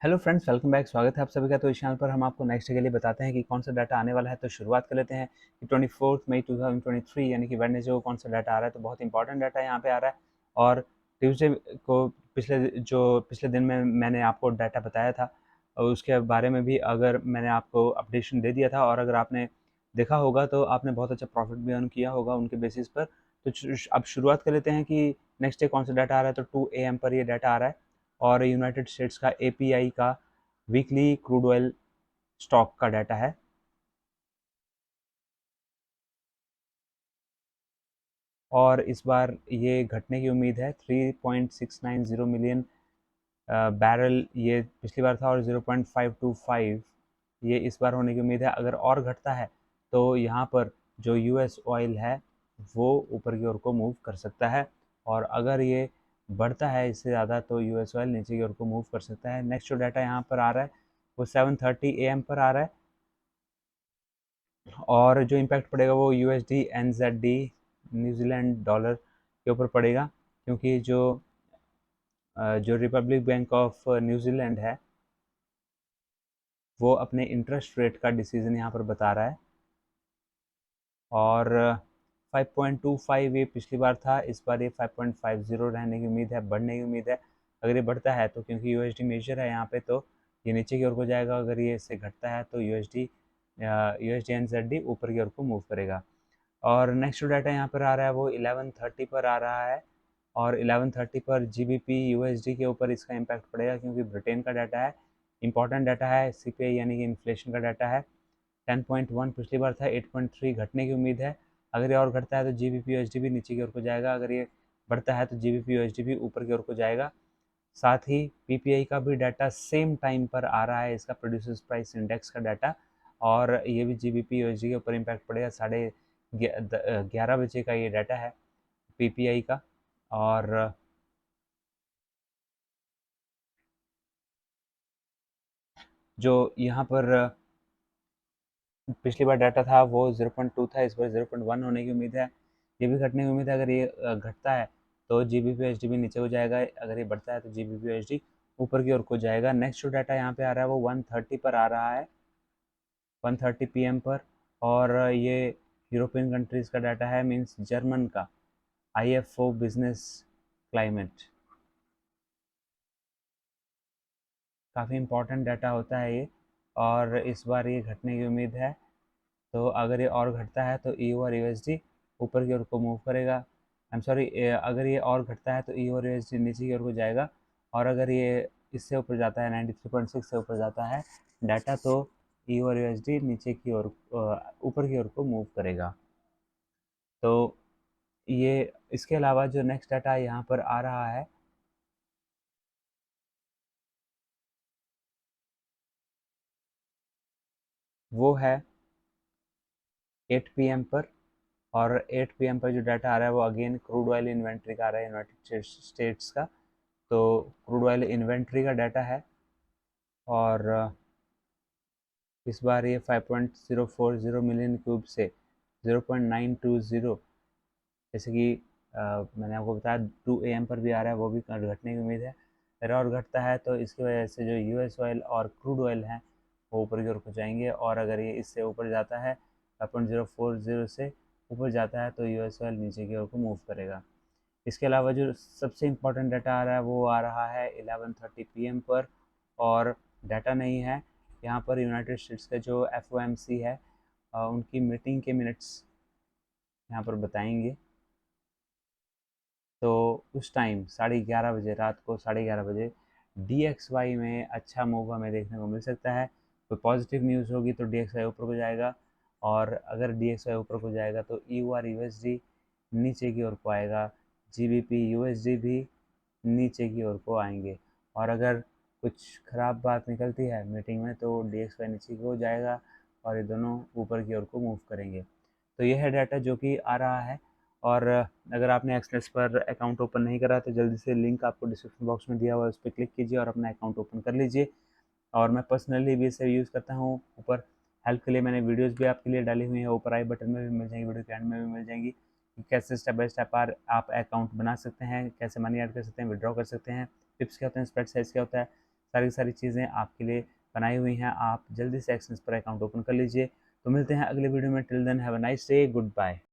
Hello friends, welcome back. स्वागत है आप सभी का। तो इस चैनल पर हम आपको नेक्स्ट डे के लिए बताते हैं कि कौन सा डाटा आने वाला है। तो शुरुआत कर लेते हैं कि 24 मई 2023 यानी कि वेडनेसडे को कौन सा डाटा आ रहा है। तो बहुत इंपॉर्टेंट डाटा यहाँ पे आ रहा है। और ट्यूसडे को पिछले दिन में मैंने आपको डाटा बताया था और उसके बारे में भी अगर मैंने आपको अपडेशन दे दिया था और अगर आपने देखा होगा तो आपने बहुत अच्छा प्रॉफिट भी अर्न किया होगा उनके बेसिस पर। तो अब शुरुआत कर लेते हैं कि नेक्स्ट डे कौन सा डाटा आ रहा है। तो 2 AM पर ये डाटा आ रहा है और यूनाइटेड स्टेट्स का एपीआई का वीकली क्रूड ऑयल स्टॉक का डाटा है। और इस बार ये घटने की उम्मीद है। 3.690 मिलियन बैरल ये पिछली बार था और 0.525 ये इस बार होने की उम्मीद है। अगर और घटता है तो यहाँ पर जो यूएस ऑयल है वो ऊपर की ओर को मूव कर सकता है और अगर ये बढ़ता है इससे ज़्यादा तो यूएस ऑयल नीचे की ओर को मूव कर सकता है। नेक्स्ट जो डाटा यहाँ पर आ रहा है वो 7:30 AM पर आ रहा है और जो इम्पैक्ट पड़ेगा वो यूएसडी एनजेडी न्यूजीलैंड डॉलर के ऊपर पड़ेगा, क्योंकि जो रिपब्लिक बैंक ऑफ न्यूजीलैंड है वो अपने इंटरेस्ट रेट का डिसीजन यहाँ पर बता रहा है। और 5.25 ये पिछली बार था, इस बार ये 5.50 रहने की उम्मीद है, बढ़ने की उम्मीद है। अगर ये बढ़ता है तो क्योंकि यूएसडी मेजर है यहाँ पे तो ये नीचे की ओर को जाएगा। अगर ये इससे घटता है तो यूएसडी एनजेडी ऊपर की ओर को मूव करेगा। और नेक्स्ट जो डाटा यहाँ पर आ रहा है वो 11:30 पर आ रहा है और 11:30 पर जीबीपी यूएसडी के ऊपर इसका इम्पैक्ट पड़ेगा, क्योंकि ब्रिटेन का डाटा है, इंपॉर्टेंट डाटा है। सीपीआई यानी कि इन्फ्लेशन का डाटा है। 10.1 पिछली बार था, 8.3 घटने की उम्मीद है। अगर ये और घटता है तो जीबीपी यूएसडी भी नीचे की ओर को जाएगा। अगर ये बढ़ता है तो जीबीपी यूएसडी भी ऊपर की ओर को जाएगा। साथ ही पीपीआई का भी डाटा सेम टाइम पर आ रहा है, इसका प्रोड्यूसर्स प्राइस इंडेक्स का डाटा, और ये भी जीबीपी यूएसडी के ऊपर इम्पैक्ट पड़ेगा। 11:30 बजे का ये डाटा है पीपीआई का। और जो यहाँ पर पिछली बार डाटा था वो 0.2 था, इस बार 0.1 होने की उम्मीद है। ये भी घटने की उम्मीद है। अगर ये घटता है तो जीबीपी यूएसडी भी नीचे हो जाएगा, अगर ये बढ़ता है तो जीबीपी यूएसडी ऊपर की ओर को जाएगा। नेक्स्ट जो डाटा यहाँ पे आ रहा है वो 1:30 पर आ रहा है, 1:30 PM पर। और ये यूरोपियन कंट्रीज़ का डाटा है, मींस जर्मन का आईएफओ बिजनेस क्लाइमेट। काफ़ी इम्पोर्टेंट डाटा होता है ये और इस बार ये घटने की उम्मीद है। तो अगर ये और घटता है तो ईयू और यूएसडी ऊपर की ओर को मूव करेगा। आई एम सॉरी, अगर ये और घटता है तो ईयू और यूएसडी नीचे की ओर को जाएगा। और अगर ये इससे ऊपर जाता है 93.6 से ऊपर जाता है डाटा तो ईयू और यूएसडी नीचे की ओर ऊपर की ओर को मूव करेगा। तो ये इसके अलावा जो नेक्स्ट डाटा यहाँ पर आ रहा है वो है 8 PM पर। और 8 PM पर जो डाटा आ रहा है वो अगेन क्रूड ऑयल इन्वेंट्री का आ रहा है यूनाइटेड स्टेट्स का। तो क्रूड ऑयल इन्वेंट्री का डाटा है और इस बार ये 5.040 मिलियन क्यूब से 0.920, जैसे कि मैंने आपको बताया 2 AM पर भी आ रहा है, वो भी घटने की उम्मीद है। अगर और घटता है तो इसकी वजह से जो यूएस ऑयल और क्रूड ऑयल हैं वो ऊपर की ओर को जाएंगे। और अगर ये इससे ऊपर जाता है 5.040 से ऊपर जाता है तो यूएस ऑयल नीचे की ओर को मूव करेगा। इसके अलावा जो सबसे इम्पोर्टेंट डाटा आ रहा है वो आ रहा है 11:30 PM पर। और डाटा नहीं है यहाँ पर, यूनाइटेड स्टेट्स का जो एफओएमसी है उनकी मीटिंग के मिनट्स यहाँ पर बताएंगे। तो उस टाइम 11:30 बजे, रात को 11:30 बजे DXY में अच्छा मूव हमें देखने को मिल सकता है। कोई पॉजिटिव न्यूज़ होगी तो DXY ऊपर को जाएगा और अगर DXY ऊपर को जाएगा तो EU और USD नीचे की ओर को आएगा, GBP USD भी नीचे की ओर को आएंगे। और अगर कुछ ख़राब बात निकलती है मीटिंग में तो DXY नीचे की ओर जाएगा और ये दोनों ऊपर की ओर को मूव करेंगे। तो यह है डाटा जो कि आ रहा है। और अगर आपने एक्सनेस पर अकाउंट ओपन नहीं करा तो जल्दी से लिंक आपको डिस्क्रिप्शन बॉक्स में दिया हुआ है, उस पर क्लिक कीजिए और अपना अकाउंट ओपन कर लीजिए। और मैं पर्सनली भी इसे यूज़ करता हूँ। ऊपर हेल्प के लिए मैंने वीडियोस भी आपके लिए डाली हुई हैं, ऊपर आई बटन में भी मिल जाएंगी, वीडियो के एंड में भी मिल जाएंगी कि कैसे स्टेप बाय स्टेप आप अकाउंट बना सकते हैं, कैसे मनी ऐड कर सकते हैं, विड्रॉ कर सकते हैं, टिप्स क्या होते हैं, स्प्रेड साइज क्या होता है, सारी की सारी चीज़ें आपके लिए बनाई हुई हैं, आप जल्दी से एक्सचेंज पर अकाउंट ओपन कर लीजिए। तो मिलते हैं अगले वीडियो में, till then have a nice day, good bye.